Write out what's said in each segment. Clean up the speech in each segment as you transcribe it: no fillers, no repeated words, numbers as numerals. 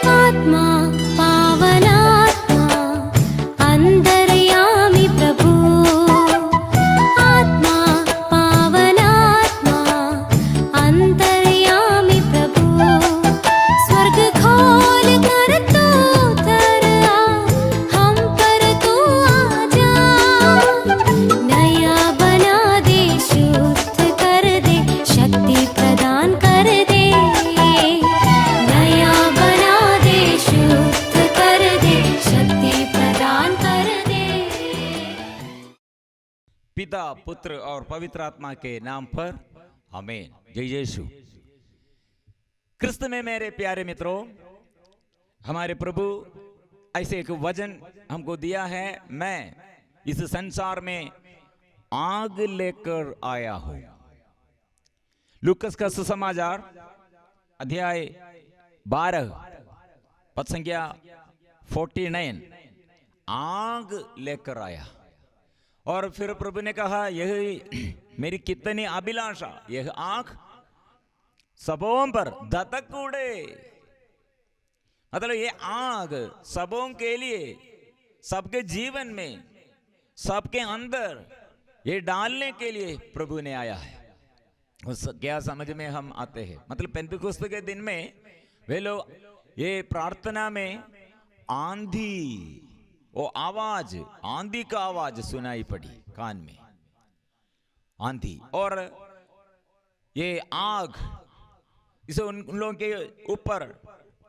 आत्मा पावनात्मा अंतर्यामी प्रभु, आत्मा पावनात्मा अंतर्यामी प्रभु, स्वर्ग खोल कर तू उतर आ, हम पर तू आजा, नया बना दे, शुद्ध कर दे, शक्ति प्रदान कर दे, नया बना दे, शुद्ध कर दे, शक्ति प्रदान कर दे। पिता, पुत्र और पवित्र आत्मा के नाम पर आमीन। जय यीशु। क्रिस्त में मेरे प्यारे मित्रों, हमारे प्रभु ऐसे एक वचन हमको दिया है, मैं इस संसार में आग लेकर आया हूं। लूकस का सुसमाचार अध्याय 12 पद संख्या 49, आग लेकर आया। और फिर प्रभु ने कहा, यह मेरी कितनी अभिलाषा, यह आंख सबों पर दतक उड़े। मतलब ये आग सबों के लिए, सबके जीवन में, सबके अंदर ये डालने के लिए प्रभु ने आया है। उस क्या समझ में हम आते हैं? मतलब पेंतिकुस्त के दिन में वे लोग ये प्रार्थना में आंधी, वो आवाज, आंधी का आवाज सुनाई पड़ी कान में, आंधी, और ये आग इसे उन लोगों के ऊपर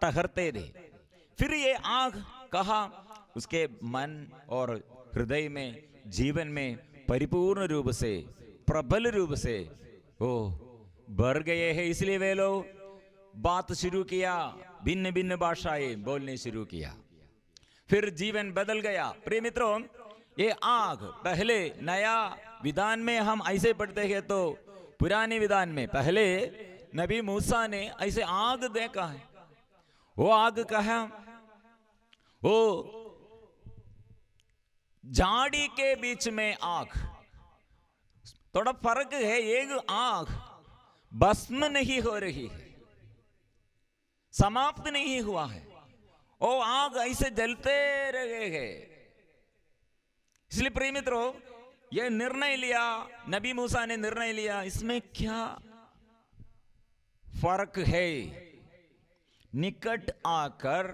टहरते थे। फिर ये आग कहा उसके मन और हृदय में, जीवन में परिपूर्ण रूप से, प्रबल रूप से वो भर गए हैं। इसलिए वे लोग बात शुरू किया, भिन्न भिन्न भाषाएं बोलने शुरू किया, फिर जीवन बदल गया। प्रिय मित्रों, ये आग पहले नया विधान में हम ऐसे पढ़ते हैं, तो पुराने विधान में पहले नबी मूसा ने ऐसे आग देखा है। वो आग कहा, वो झाड़ी के बीच में आग, थोड़ा फर्क है। एक आग भस्म नहीं हो रही है, समाप्त नहीं हुआ है, ओ आग ऐसे जलते रहे हैं। इसलिए प्रिय मित्रों, यह निर्णय लिया, नबी मूसा ने निर्णय लिया, इसमें क्या फर्क है। निकट आकर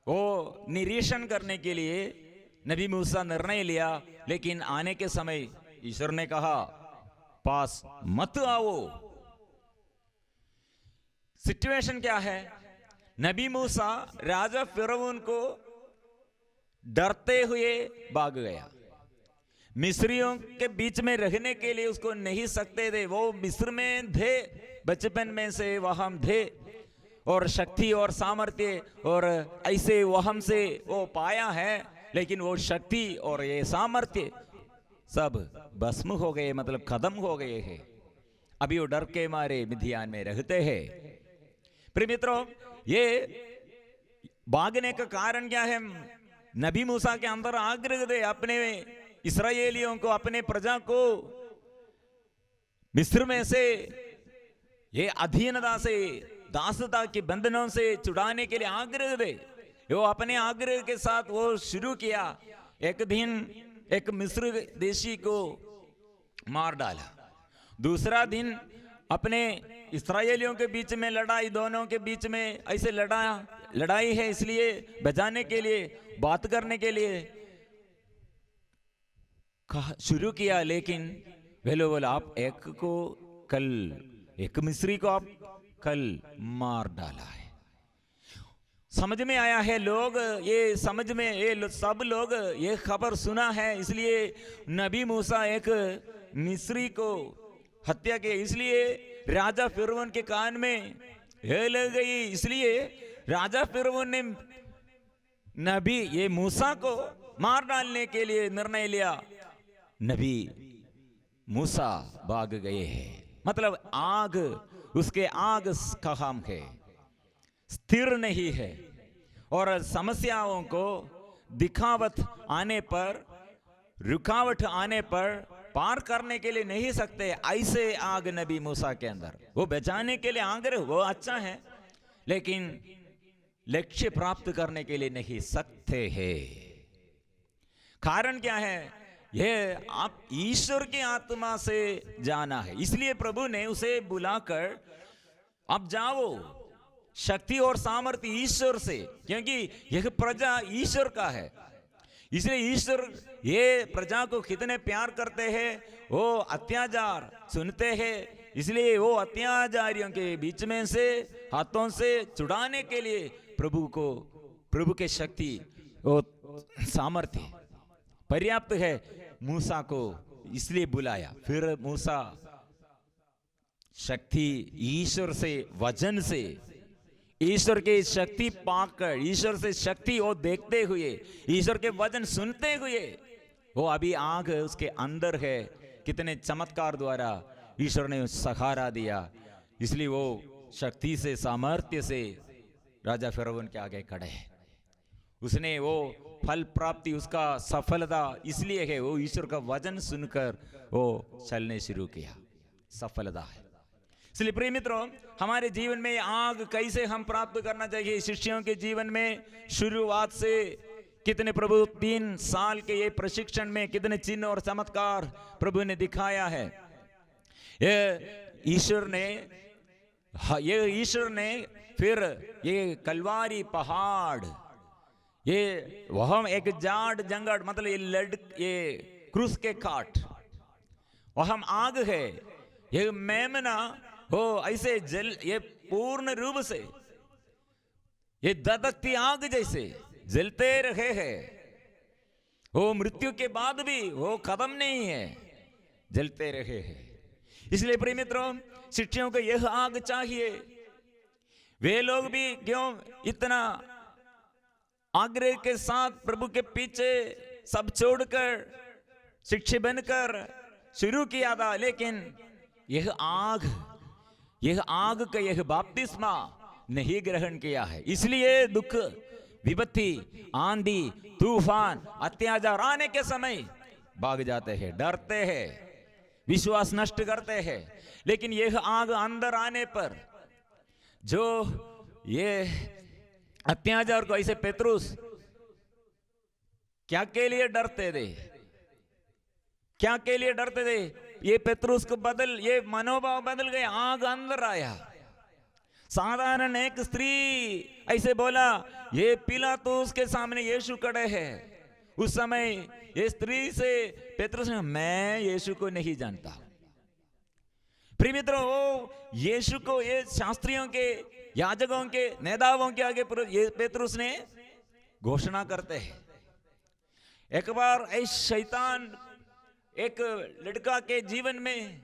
वो निरीक्षण करने के लिए नबी मूसा निर्णय लिया, लेकिन आने के समय ईश्वर ने कहा, पास मत आओ। सिचुएशन क्या है? नबी मूसा राजा फिरौन को डरते हुए भाग गया। मिस्रियों के बीच में रहने के लिए उसको नहीं सकते थे, वो मिस्र में थे, बचपन में से वहां थे, और शक्ति और सामर्थ्य और ऐसे वहां से वो पाया है, लेकिन वो शक्ति और ये सामर्थ्य सब भस्म हो गए, मतलब खत्म हो गए हैं। अभी वो डर के मारे मिद्यान में रहते हैं। प्रिय मित्रों, ये भागने का कारण क्या है? नबी मूसा के अंदर आग्रह थे अपने इस्राएलियों को, अपने प्रजा को मिस्र में से, ये अधीनता से, दासता के बंधनों से छुड़ाने के लिए आग्रह थे। वो अपने आग्रह के साथ वो शुरू किया। एक दिन एक मिस्र देशी को मार डाला, दूसरा दिन अपने इस्राएलियों के बीच में लड़ाई, दोनों के बीच में ऐसे लड़ाई है, इसलिए बचाने के लिए, बात करने के लिए शुरू किया। लेकिन वे लोग बोला, आप एक को कल, एक मिस्री को आप कल मार डाला है। समझ में आया है, लोग ये समझ में, ये सब लोग ये खबर सुना है, इसलिए नबी मूसा एक मिस्री को हत्या की, इसलिए राजा फिरौन के कान में हेल गई। इसलिए राजा फिरौन ने नबी ये मूसा को मार डालने के लिए निर्णय लिया। नबी मूसा भाग गए हैं। मतलब आग, उसके आग का काम है, स्थिर नहीं है, और समस्याओं को दिखावट आने पर, रुकावट आने पर पार करने के लिए नहीं सकते। ऐसे आग नबी मूसा के अंदर, वो बचाने के लिए आग्रह वो अच्छा है, लेकिन लक्ष्य प्राप्त करने के लिए नहीं सकते हैं। कारण क्या है? यह आप ईश्वर की आत्मा से जाना है। इसलिए प्रभु ने उसे बुलाकर अब जाओ, शक्ति और सामर्थ्य ईश्वर से, क्योंकि यह प्रजा ईश्वर का है। इसलिए ईश्वर ये प्रजा को कितने प्यार करते हैं, वो अत्याचार सुनते हैं, इसलिए वो अत्याचारियों के बीच में से हाथों से छुड़ाने के लिए प्रभु के शक्ति और सामर्थ्य पर्याप्त है। मूसा को इसलिए बुलाया। फिर मूसा शक्ति ईश्वर से, वचन से, ईश्वर की शक्ति पाकर, ईश्वर से शक्ति वो देखते हुए, ईश्वर के वचन सुनते हुए, वो अभी आग उसके अंदर है। कितने चमत्कार द्वारा ईश्वर ने सहारा दिया। इसलिए वो शक्ति से, सामर्थ्य से राजा फिरौन के आगे खड़े हैं। उसने वो फल प्राप्ति, उसका सफलता इसलिए है, वो ईश्वर का वचन सुनकर वो चलने शुरू किया। सफलता है। इसलिए प्रिय मित्रों, हमारे जीवन में आग कैसे हम प्राप्त करना चाहिए? शिष्यों के जीवन में शुरुआत से कितने प्रभु 3 साल के ये प्रशिक्षण में कितने चिन्ह और चमत्कार प्रभु ने दिखाया है। ये ईश्वर ने फिर ये कलवारी पहाड़, ये वह एक जाड़ जंगड़, मतलब ये क्रूस के काट, वह आग है। ये मेमना हो ऐसे जल, ये पूर्ण रूप से ये ददकती आग जैसे जलते रहे हैं। वो मृत्यु के बाद भी वो खत्म नहीं है, जलते रहे हैं। इसलिए प्रिय मित्रों, शिष्यों को यह आग चाहिए। वे लोग भी क्यों इतना आग्रह के साथ प्रभु के पीछे सब छोड़कर शिक्षक बनकर शुरू किया था, लेकिन यह आग का यह बपतिस्मा नहीं ग्रहण किया है। इसलिए दुख, विपत्ति, आंधी, तूफान, अत्याचार आने के समय भाग जाते हैं, डरते हैं, विश्वास नष्ट करते हैं। लेकिन यह आग अंदर आने पर जो ये अत्याचार को, ऐसे पेतरुस क्या के लिए डरते थे? क्या के लिए डरते थे? ये पेतरुस को ये मनोभाव बदल गया, आग अंदर आया। साधारण एक स्त्री ऐसे बोला, ये पिलातुस के सामने यीशु खड़े हैं। उस समय ये स्त्री से पेतरुस ने, मैं यीशु को नहीं जानता। प्रिय मित्रों, वो यीशु को ये शास्त्रियों के, याजकों के, नेताओं के आगे ये पेतरुस ने घोषणा करते हैं। एक बार ऐसे शैतान एक लड़का के जीवन में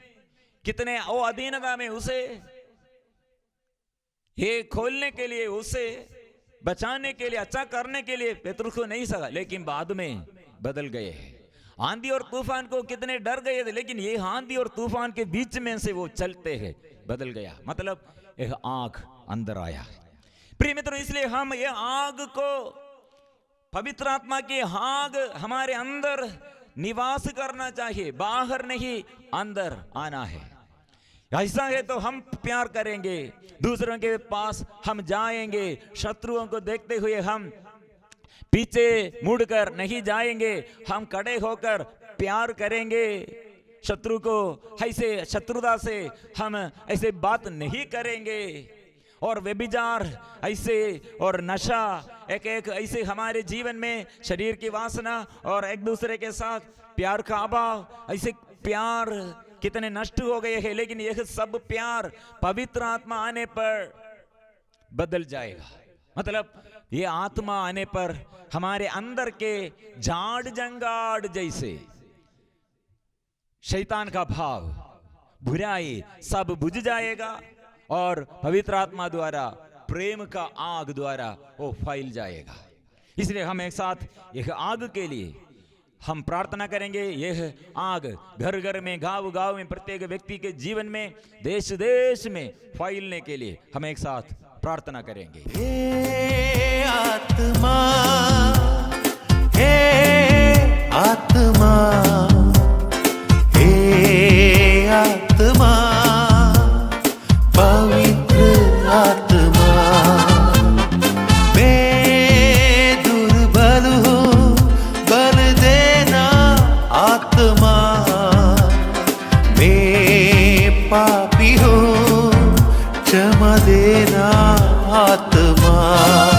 कितने वो अधीनता में, उसे ये खोलने के लिए, उसे बचाने के लिए, अच्छा करने के लिए पेतरुस को नहीं सका, लेकिन बाद में बदल गए हैं। आंधी और तूफान को कितने डर गए थे, लेकिन ये आंधी और तूफान के बीच में से वो चलते हैं, बदल गया। मतलब एक आग अंदर आया। प्रिय मित्रों, इसलिए हम ये आग को, पवित्र आत्मा की आग हमारे अंदर निवास करना चाहिए, बाहर नहीं, अंदर आना है। ऐसा है तो हम प्यार करेंगे, दूसरों के पास हम जाएंगे, शत्रुओं को देखते हुए हम पीछे मुड़कर नहीं जाएंगे, हम खड़े होकर प्यार करेंगे। शत्रु को ऐसे शत्रुता से हम ऐसे बात नहीं करेंगे। और व्यभिचार ऐसे और नशा एक ऐसे हमारे जीवन में शरीर की वासना और एक दूसरे के साथ प्यार का अभाव, ऐसे प्यार कितने नष्ट हो गए हैं। लेकिन यह सब प्यार पवित्र आत्मा आने पर बदल जाएगा। मतलब ये आत्मा आने पर हमारे अंदर के झाड़ जंगाड़ जैसे शैतान का भाव, बुराई सब बुझ जाएगा और पवित्र आत्मा द्वारा, प्रेम का आग द्वारा वो फैल जाएगा। इसलिए हम एक साथ यह आग के लिए हम प्रार्थना करेंगे। यह आग घर घर में, गांव गांव में, प्रत्येक व्यक्ति के जीवन में, देश देश में फैलने के लिए हम एक साथ प्रार्थना करेंगे। हे आत्मा, हे आत्मा, हे आत्मा, पवित्र आत्मा, पापी हूँ, क्षमा देना आत्मा।